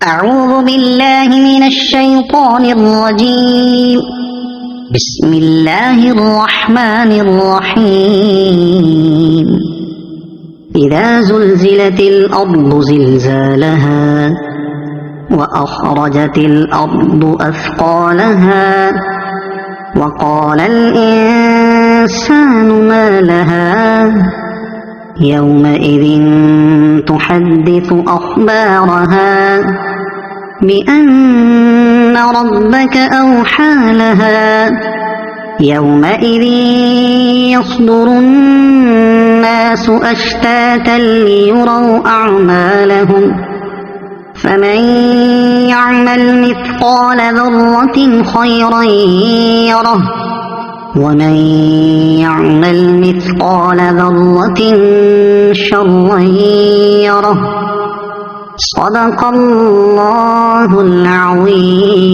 أعوذ بالله من الشيطان الرجيم. بسم الله الرحمن الرحيم. إذا زلزلت الأرض زلزالها وأخرجت الأرض أثقالها وقال الإنسان ما لها يومئذ تحدث أخبارها بأن ربك أوحى لها يومئذ يصدر الناس أشتاتا ليروا أعمالهم فمن يعمل مثقال ذرة خيرا يره ومن يعمل مثقال ذرة شرا يره. صدق الله العظيم.